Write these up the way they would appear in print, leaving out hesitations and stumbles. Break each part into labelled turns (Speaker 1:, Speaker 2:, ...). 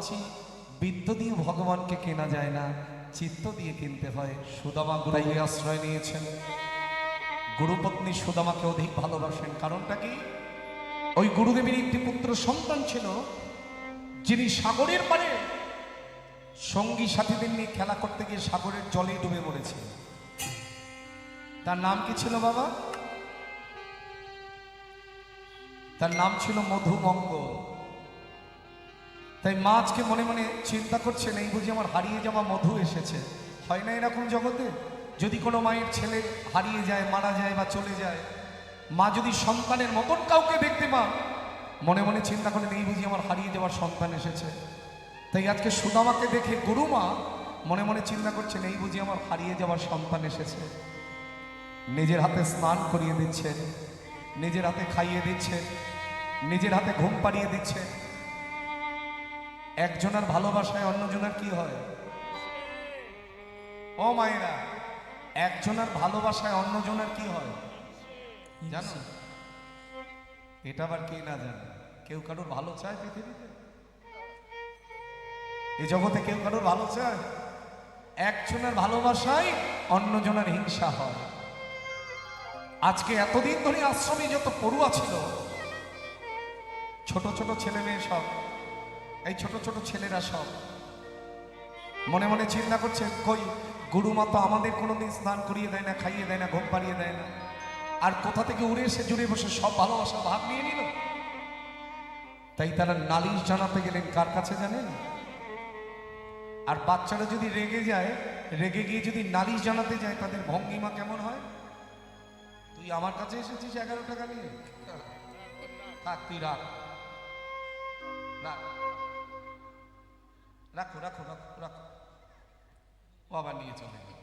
Speaker 1: বলছি, বিদ্য দিয়ে ভগবানকে কেনা যায় না, চিত্ত দিয়ে কিনতে হয়। সুদামা গুরুকে আশ্রয় নিয়েছেন, গুরুপত্নী সুদামাকে অধিক ভালোবাসেন। কারণটা কি? ওই গুরুদেবের একটি পুত্র সন্তান ছিল, যিনি সাগরের পারে সঙ্গী সাথীদের নিয়ে খেলা করতে গিয়ে সাগরের জলে ডুবে মরেছে। তার নাম কি ছিল বাবা? তার নাম ছিল মধুমঙ্গল। তাই মা আজকে মনে মনে চিন্তা করছেন, এই বুঝি আমার হারিয়ে যাওয়া মধু এসেছে। হয় না এরকম জগতে? যদি কোনো মায়ের ছেলে হারিয়ে যায়, মারা যায় বা চলে যায়, মা যদি সন্তানের মতন কাউকে দেখতে পান, মনে মনে চিন্তা করেন, এই বুঝি আমার হারিয়ে যাওয়ার সন্তান এসেছে। তাই আজকে সুদামাকে দেখে গুরুমা মনে মনে চিন্তা করছেন, এই বুঝি আমার হারিয়ে যাওয়ার সন্তান এসেছে। নিজের হাতে স্নান করিয়ে দিচ্ছেন, নিজের হাতে খাইয়ে দিচ্ছেন, নিজের হাতে ঘুম পাড়িয়ে দিচ্ছেন। একজনের ভালোবাসায় অন্যজনের কি হয়? ও মায়েরা, একজনের ভালোবাসায় অন্যজনের কি হয় জানো? এটা আবার কে না জানে? কেউ কারোর ভালো চায় পৃথিবীতে? এই জগতে কেউ কারোর ভালো চায়? একজনের ভালোবাসায় অন্যজনের হিংসা হয়। আজকে এতদিন ধরে আশ্রমে যত পড়ুয়া ছিল, ছোট ছোট ছেলে মেয়ে সব, এই ছোট ছোট ছেলেরা সব মনে মনে চিন্তা করছে, কই গুরুমা তো আমাদের কোনোদিন স্নান করিয়ে দেয় না, খাইয়ে দেয় না, ঘুম পাড়িয়ে দেয় না, আর কোথা থেকে উড়ে এসে জুড়ে বসে সব ভালোবাসা ভাগ নিয়ে নিল। তাই তারা নালিশ জানাতে গেলেন কার কাছে জানেন? আর বাচ্চারা যদি রেগে যায়, রেগে গিয়ে যদি নালিশ জানাতে যায়, তাদের ভঙ্গিমা কেমন হয়? তুই আমার কাছে এসেছিস 11 টাকা নিয়ে, থাক তুই রাখ, রাখো রাখো রাখো রাখো, ও আবার নিয়ে চলে গেল।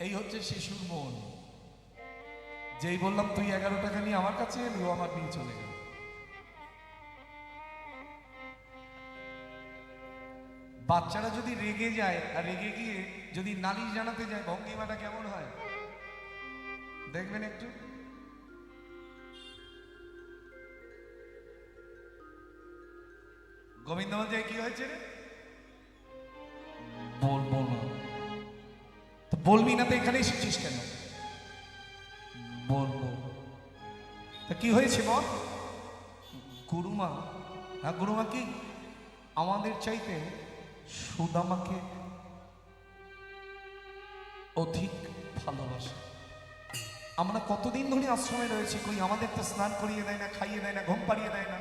Speaker 1: এই হচ্ছে শিশুর মন। যেই বললাম তুই 11 টাকা নিয়ে আমার কাছে এলি, ও আমার নিয়ে চলে গেল। বাচ্চারা যদি রেগে যায় আর রেগে গিয়ে যদি নালিশ জানাতে যায়, ভঙ্গিমাটা কেমন হয় দেখবেন একটু। গোবিন্দ বলছে, কি হয়েছে রে? বলবো না। তো বলবি না তো এখানে এসেছিস কেন? বলবো। তা কি হয়েছে বল? গুরুমা, হ্যাঁ গুরুমা কি আমাদের চাইতে সুদামাকে অধিক ভালোবাসে। আমরা কতদিন ধরে আশ্রমে রয়েছি, কই আমাদের তো স্নান করিয়ে দেয় না, খাইয়ে দেয় না, ঘুম পাড়িয়ে দেয় না।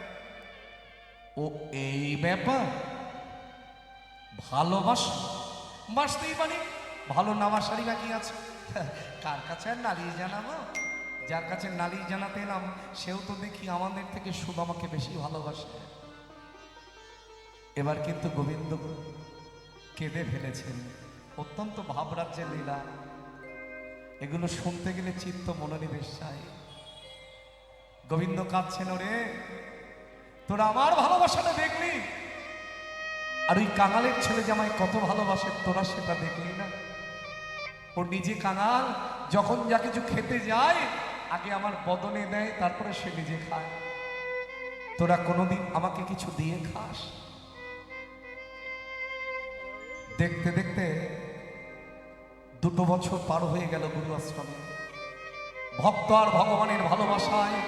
Speaker 1: ও এই ব্যাপার? ভালোবাসা বাসতেই পারি, ভালো নামাশারি বাকি আছে। কার কাছে আর নালিশ জানাবো? যার কাছে নালিশ জানাতে এলাম, সেও তো দেখি আমাদের থেকে সুদামাকে বেশি ভালোবাসে। এবার কিন্তু গোবিন্দ কেঁদে ফেলেছেন। অত্যন্ত ভাবরাজ্যের লীলা, এগুলো শুনতে গেলে চিত্ত মনোনিবেশ চাই। গোবিন্দ কাঁদছেন, ওরে তোরা আমার ভালোবাসাটা দেখলি, আর ওই কাঙালের ছেলে জামাই কত ভালোবাসে, তোরা সেটা দেখলি না? ওর নিজে কাঙাল, যখন যা কিছু খেতে যায় আগে আমার বদনে দেয়, তারপরে সে নিজে খায়। তোরা কোনোদিন আমাকে কিছু দিয়ে খাস? দেখতে দেখতে 2 বছর পার হয়ে গেল গুরু আশ্রমে। ভক্ত আর ভগবানের ভালোবাসায়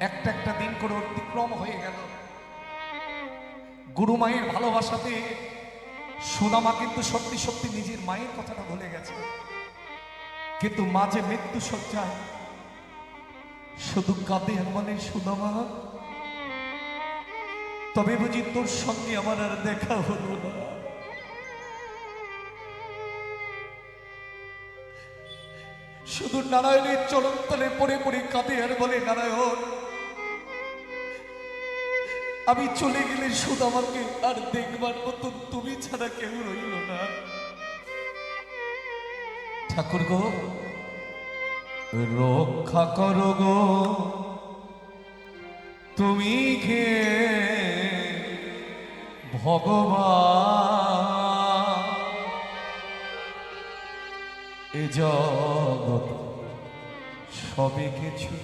Speaker 1: একটা একটা দিন করে অতিক্রম হয়ে গেল। গুরু মায়ের ভালোবাসাতে সুদামা কিন্তু সত্যি সত্যি নিজের মায়ের কথাটা ভুলে গেছে। কিন্তু মাঝে মৃত্যু শয্যায় শুধু কাঁদে আর বলে, সুদামা তবে বুঝি তোর সঙ্গে আমার আর দেখা হলো না। শুধু নারায়ণের চরণ তলে পড়ে পড়ে কাঁদে আর বলে, নারায়ণ আমি চলে গেলে সুদামাকে আর দেখবার মতন তুমি ছাড়া কেউ রইল না। ঠাকুর গো রক্ষা করো গো, তুমি কে ভগবান, এ জগৎ সবে কিছু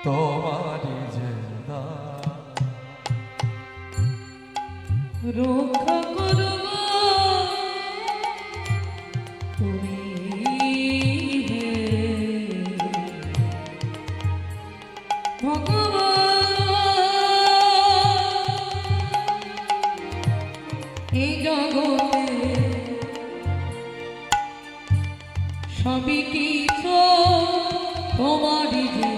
Speaker 1: তোমারি যে
Speaker 2: রক্ষা করো তুমি ভগবান এই জগতে সবই কিছু তোমারই যে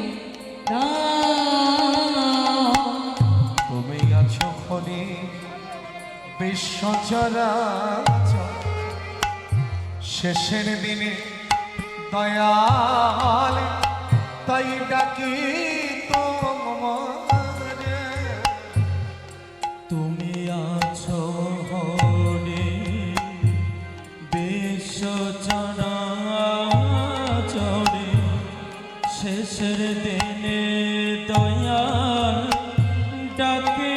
Speaker 1: তুমি আছো খনি বিশ্ব চরাচর শেষের দিনে দয়াল তাই ডাকি তোমারে
Speaker 3: তুমি আছো হরে বিশ্ব চরাচরে শেষের দিনে দয়াল ডাকে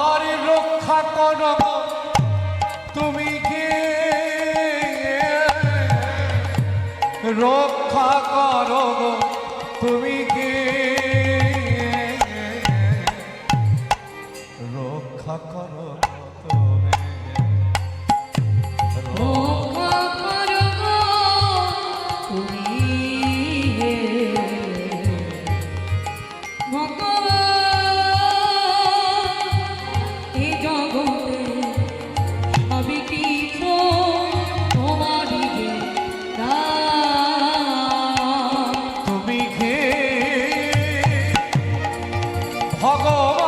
Speaker 1: আর রক্ষা করো তুমি কে রক্ষা করো তুমি কে রক্ষা করো তুমি
Speaker 2: রক্ষা করো তুমি ভগবান এই জগতে সবই কিছু তোমারই যে
Speaker 1: তুমি কে ভগবান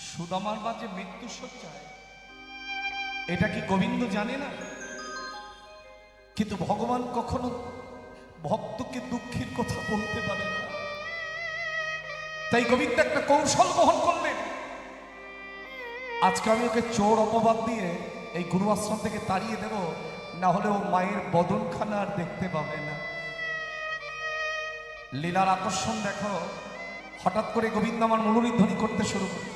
Speaker 1: সুদামার মাঝে মৃত্যু সজ্জায় এটা কি গোবিন্দ জানে না? কিন্তু ভগবান কখনো ভক্তকে দুঃখের কথা বলতে পারে না। তাই গোবিন্দ একটা কৌশল বহন করলেন। আজকে আমি ওকে চোর অপবাদ দিয়ে এই গুরু আশ্রম থেকে তাড়িয়ে দেব, না হলে ও মায়ের বদনখানা আর দেখতে পাবে না। লীলার আকর্ষণ দেখো, হঠাৎ করে গোবিন্দ আমার মুরলী ধ্বনি করতে শুরু করে।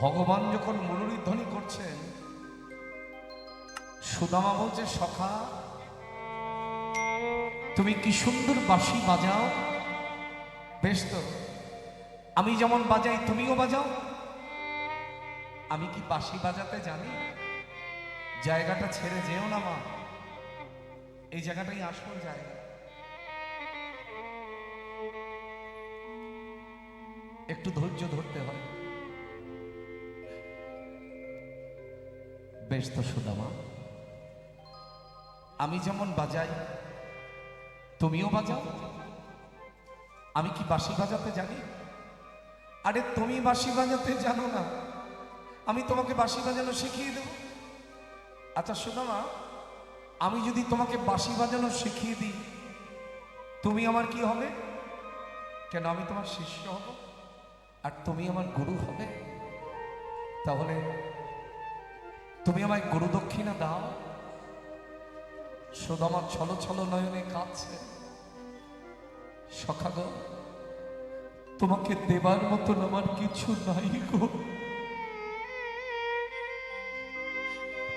Speaker 1: ভগবান যখন মুরলী ধ্বনি করছেন, সুদামা বলছে, সখা তুমি কি সুন্দর বাঁশি বাজাও। বেশ তো, আমি যেমন বাজাই তুমিও বাজাও। আমি কি বাঁশি বাজাতে জানি? জায়গাটা ছেড়ে যেও না মা, এই জায়গাটাই আসল জায়গা। একটু ধৈর্য ধরতে হয়। বেশ তো সুদামা, আমি যেমন বাজাই তুমিও বাজাও। আমি কি বাঁশি বাজাতে জানি? আরে তুমি বাঁশি বাজাতে জানো না, আমি তোমাকে বাঁশি বাজানো শিখিয়ে দেব। আচ্ছা সুদামা, আমি যদি তোমাকে বাঁশি বাজানো শিখিয়ে দিই, তুমি আমার কি হবে? কেন, আমি তোমার শিষ্য হব আর তুমি আমার গুরু হবে। তাহলে তুমি আমায় গুরু দক্ষিণা দাও। সুদামা ছলো ছলো নয়নে কাঁদছে। সখা গো, তোমাকে দেবার মতন আমার কিছু নাই গো।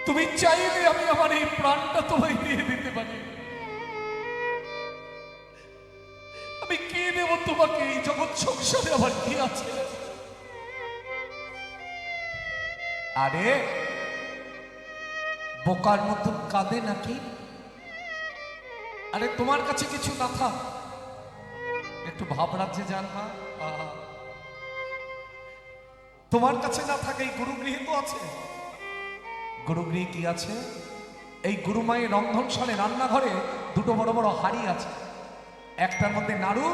Speaker 1: তুমি চাইলে আমি আমার এই প্রাণটা তোমায় দিয়ে দিতে পারি। আমি কি দেব তোমাকে? এই জগৎ সংসারে আমার কি আছে? আরে বোকার মতন কাঁদে নাকি? আরে তোমার কাছে কিছু না থাক, একটু ভাব রাজ্যে যান না। তোমার কাছে না থাকে, এই গুরুগৃহে তো আছে। গুরুগৃহে কি আছে? এই গুরুমায়ের রন্ধনশালে রান্নাঘরে দুটো বড় বড় হাঁড়ি আছে, একটার মধ্যে নাড়ু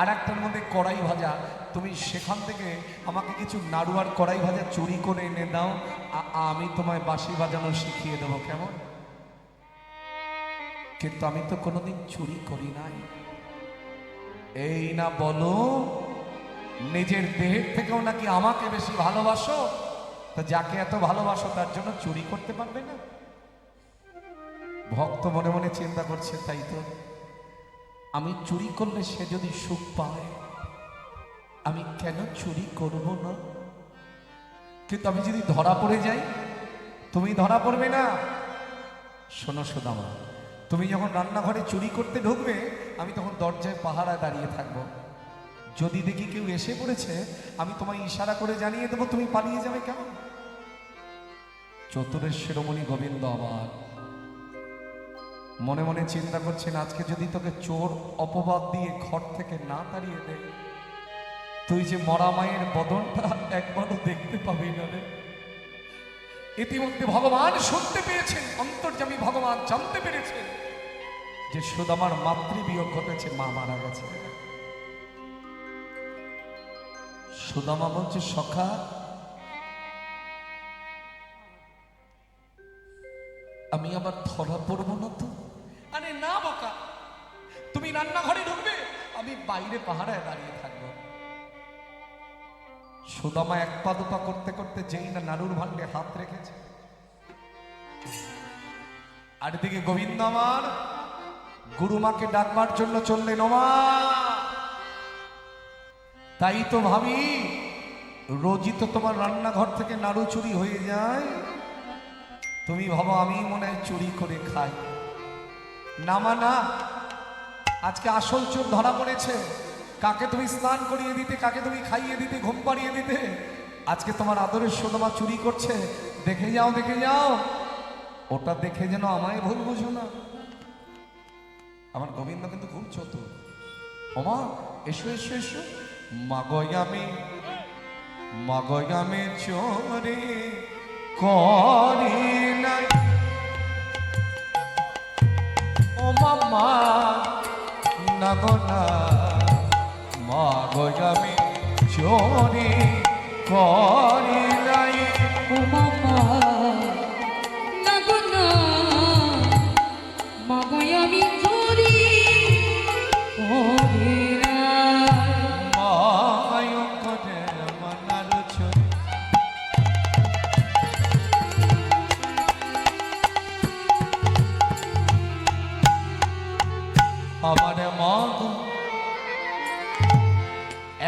Speaker 1: আর একটার মধ্যে কড়াই ভাজা। তুমি সেখান থেকে আমাকে কিছু নাড়ু আর কড়াই ভাজা চুরি করে এনে দাও, আমি তোমায় বাঁশি বাজানো শিখিয়ে দেবো, কেমন? কিন্তু আমি তো কোনোদিন চুরি করি নাই। এই না বলো, নিজের দেহের থেকেও নাকি আমাকে বেশি ভালোবাসো? তা যাকে এত ভালোবাসো তার জন্য চুরি করতে পারবে না? ভক্ত মনে মনে চিন্তা করছে, তাই তো, আমি চুরি করলে সে যদি সুখ পায়, আমি কেন চুরি করব না? কিন্তু আমি যদি ধরা পড়ে যাই, তুমি ধরা পড়বে না। শোনো সুদামা, তুমি যখন রান্নাঘরে চুরি করতে ঢুকবে, আমি তখন দরজায় পাহারায় দাঁড়িয়ে থাকবো। যদি দেখি কেউ এসে পড়েছে, আমি তোমায় ইশারা করে জানিয়ে দেবো, তুমি পালিয়ে যাবে, কেমন? চতুরের শিরোমণি গোবিন্দ আবার মনে মনে চিন্তা করছেন, আজকে যদি তোকে চোর অপবাদ দিয়ে ঘর থেকে না তাড়িয়ে দেয়, তুই যে মরা মায়ের বদনটা একবারও দেখতে পাবি না রে। ইতিমধ্যে ভগবান শুনতে পেয়েছেন, অন্তর্যামী ভগবান জানতে পেরেছেন যে সুদামার মাতৃবিয়োগ ঘটেছে, মা মারা গেছে। সুদামা বলছে, সখা, আমি আবার ধরা পড়বো না তো? আরে না বোকা, তুমি রান্নাঘরে ঢুকবে, আমি বাইরে পাহারায় দাঁড়িয়ে থাকবো। সুদামা এক পা দুপা করতে করতে যেই না নাড়ুর ভাণ্ডে হাত রেখেছে, আর দিকে গোবিন্দ আমার গুরুমাকে ডাকবার জন্য চললেন। ওমা, তাই তো ভাবি, রোজই তো তোমার রান্নাঘর থেকে নাড়ু চুরি হয়ে যায়, তুমি ভাবো আমি মনে হয় চুরি করে খাই। না মা না, আজকে আসল চোর ধরা পড়েছে। কাকে তুমি স্নান করিয়ে দিতে, কাকে তুমি খাইয়ে দিতে, ঘুম পাড়িয়ে দিতে, আজকে তোমার আদরের সুদামা চুরি করছে। দেখে যাও, দেখে যাও, ওটা দেখে যেন আমায় ভুল বুঝো না। আমার গোবিন্দ কিন্তু খুব চতুর। ওমা, এসো এসো এসো, মাগয়ামে চোরে করি নাই, ও মামা না গো না, মাগয়ামে চোরে করি নাই।
Speaker 2: ও মামা না গো না, মাগো আমি চুরি করি নাই।
Speaker 1: মায় করে মনার চোরে, আমার মা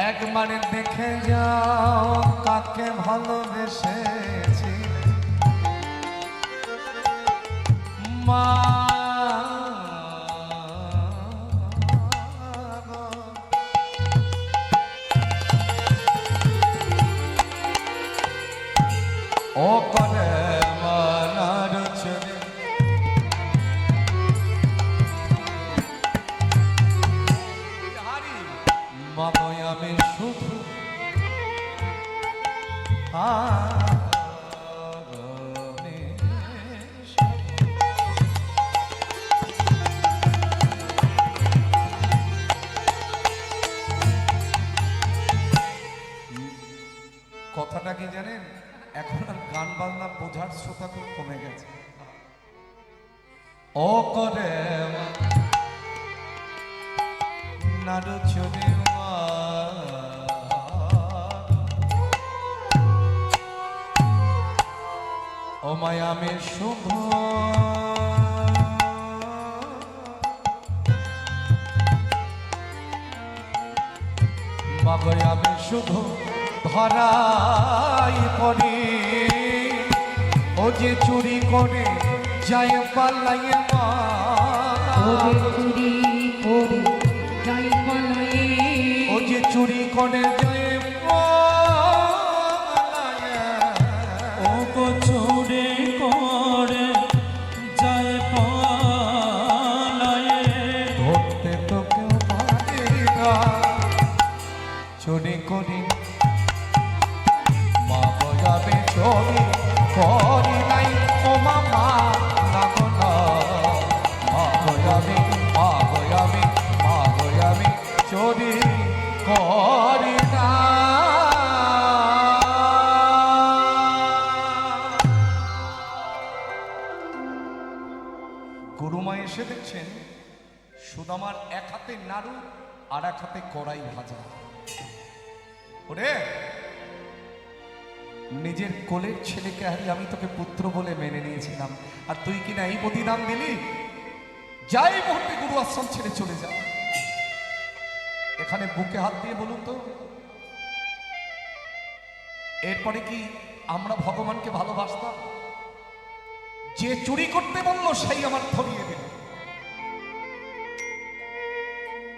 Speaker 1: একবার দেখে যাও, কাকে ভালোবেসেছি মা। ও করে মনার চোরে, মাময় আমি শুধু কথাটা কি জানেন, এখন আর গান বাজনা বোঝার শ্রোতা খুব কমে গেছে। ও করে নাড়ু চুরি ও মায়া আমি শুধু মাগয় আমি শুধু ধরাই পড়ি, ও যে চুরি করে যায় পালাইয়ে মা,
Speaker 2: ও যে চুরি করে যাই পালায়ে,
Speaker 1: ও যে চুরি করে যায় পালাইয়ে,
Speaker 3: ও গো চুরি করে যায় পালায়ে,
Speaker 1: ধরতে তো কেউ পারে না, চুরি করি মা গয়াবে চুরি করি নাই, ও মামা না গো না। গুরুমা এসে দেখছেন সুদামার এক হাতে নাড়ু আর এক হাতে কড়াই ভাজা। ওরে, নিজের কোলের ছেলেকে হারি আমি তোকে পুত্র বলে মেনে নিয়েছিলাম, আর তুই কিনা এই প্রতিদান দিলি। যাই মুহূর্তে গুরু আশ্রম ছেড়ে চলে যা। এখানে বুকে হাত দিয়ে বলুন তো, এরপরে কি আমরা ভগবানকে ভালোবাসতাম? যে চুরি করতে বললো সেই আমার ধরিয়ে দিল।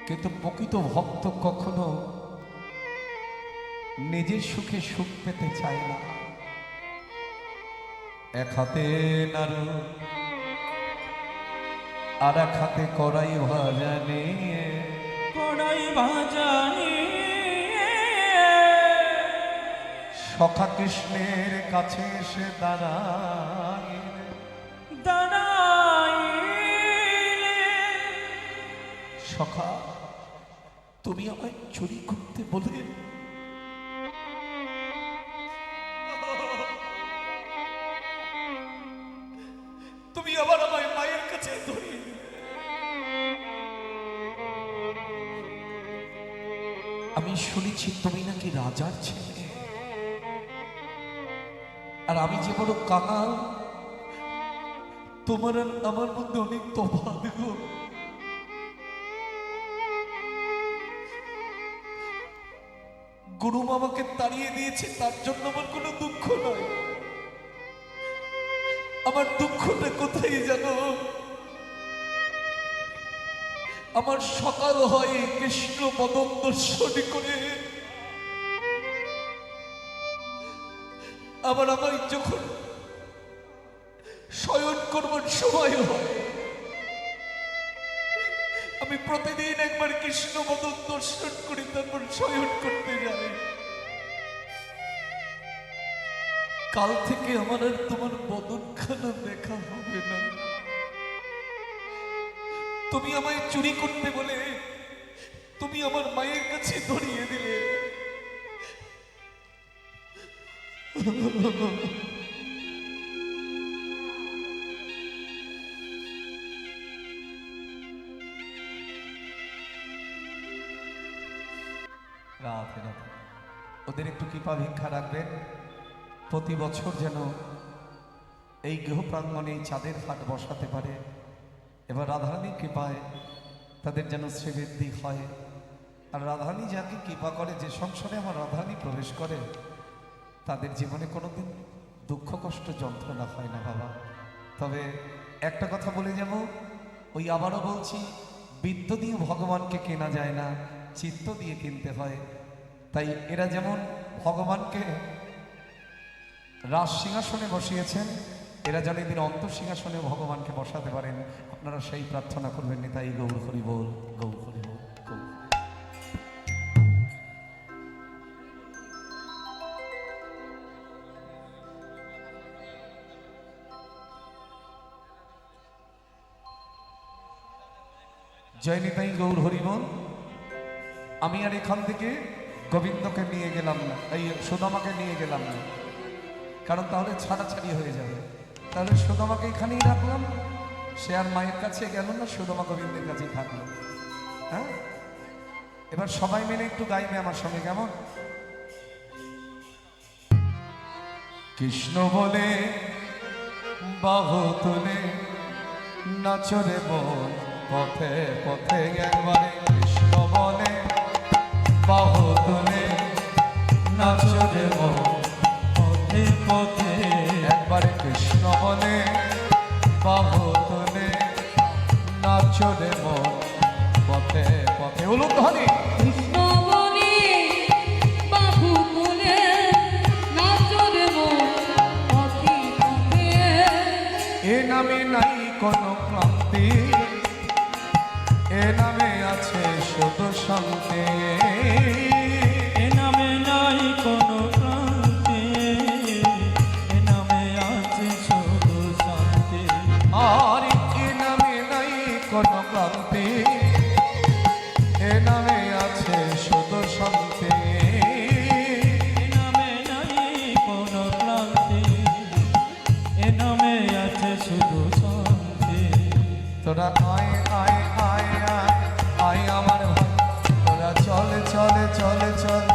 Speaker 1: কিন্তু প্রকৃত ভক্ত কখনো নিজের সুখে সুখ পেতে চায় না। এক হাতে নাড়ু আর এক হাতে কড়াই ভাজা নিয়ে,
Speaker 3: কড়াই ভাজা নিয়ে
Speaker 1: সখা কৃষ্ণের কাছে এসে দাঁড়ায়। সখা, তুমি আমায় চুরি করতে বলে তুমি আবার আমায় মায়ের কাছে ধরিয়ে দিলে। আমি শুনেছি তুমি নাকি রাজার ছেলে, আর আমি যে বড় কাঙাল, তোমার আর আমার মধ্যে অনেক তফাৎ গো। গুরু আমাকে তাড়িয়ে দিয়েছে, তার জন্য আমার কোনো দুঃখ নয়। আমার দুঃখটা কোথায় জানো? আমার সকাল হয় কৃষ্ণ পদম দর্শন করে, আবার আমার যখন শয়ন করবার সময় হয়, আমি প্রতিদিন একবার কৃষ্ণ পদম দর্শন করি, তারপর শয়ন করতে যাই। কাল থেকে আমার আর তোমার বদনখানা দেখা হবে না। তুমি আমায় চুরি করতে বলে তুমি আমার মায়ের কাছে ধরিয়ে দিলে। রাতে রাতে ওদের একটু কৃপা ভিক্ষা রাখবেন, প্রতি বছর যেন এই গৃহ প্রাঙ্গণে এই চাঁদের ফাট বসাতে পারে। এবার রাধারানীর কৃপায় তাদের যেন শ্রীবৃদ্ধি হয়। আর রাধারানী যাকে কৃপা করে, যে সংসারে আমার রাধারানী প্রবেশ করে, তাদের জীবনে কোনোদিন দুঃখ কষ্ট যন্ত্রণা হয় না বাবা। তবে একটা কথা বলে যাব, ওই আবারও বলছি, বিদ্য দিয়ে ভগবানকে কেনা যায় না, চিত্ত দিয়ে কিনতে হয়। তাই এরা যেমন ভগবানকে রাজ সিংহাসনে বসিয়েছেন, এরা যেন এদিন অন্তর সিংহাসনে ভগবানকে বসাতে পারেন। আপনারা সেই প্রার্থনা করবেন। তাই গৌর হরি বল, গৌর হরি বল, গৌর। জয় নিতাই গৌর হরি বল। আমি আর এখান থেকে গোবিন্দকে নিয়ে গেলাম না, এই সুদামাকে নিয়ে গেলাম না, কারণ তাহলে ছাড়াছাড়ি হয়ে যাবে। তাহলে সুদামাকে এখানেই রাখলাম, সে আর মায়ের কাছে গেল না, সুদামা গোবিন্দের কাছেই থাকলো। হ্যাঁ, এবার সবাই মিলে একটু গাইবে আমার সঙ্গে, কেমন? কৃষ্ণ বলে বাহু তুলে নাচরে বল পথে পথে, একবারে কৃষ্ণ বলে বাহু তুলে নাচরে বল
Speaker 3: পথে পথে,
Speaker 1: একবারে কৃষ্ণ বলে বাহু তুলে নাচরে বল পথে পথে। উলুধ্বনি
Speaker 2: কৃষ্ণ বলে বাহু তুলে নাচো রে মন পথে পথে।
Speaker 1: এ নামে নাই কোনো ক্লান্তি, এ নামে আছে শুধু শান্তি।
Speaker 3: এ নামে নাই কোনো ক্লান্তি, এ নামে আছে শুধু শান্তি।
Speaker 1: আর এ নামে নাই কোনো ক্লান্তি, এ নামে আছে শুধু শান্তি।
Speaker 3: এ নামে নাই কোনো ক্লান্তি, এ নামে আছে শুধু শান্তি।
Speaker 1: তোরা আয় আয় আয় আয় আয় আমার ভাই তোরা চলে চলে চলে চলে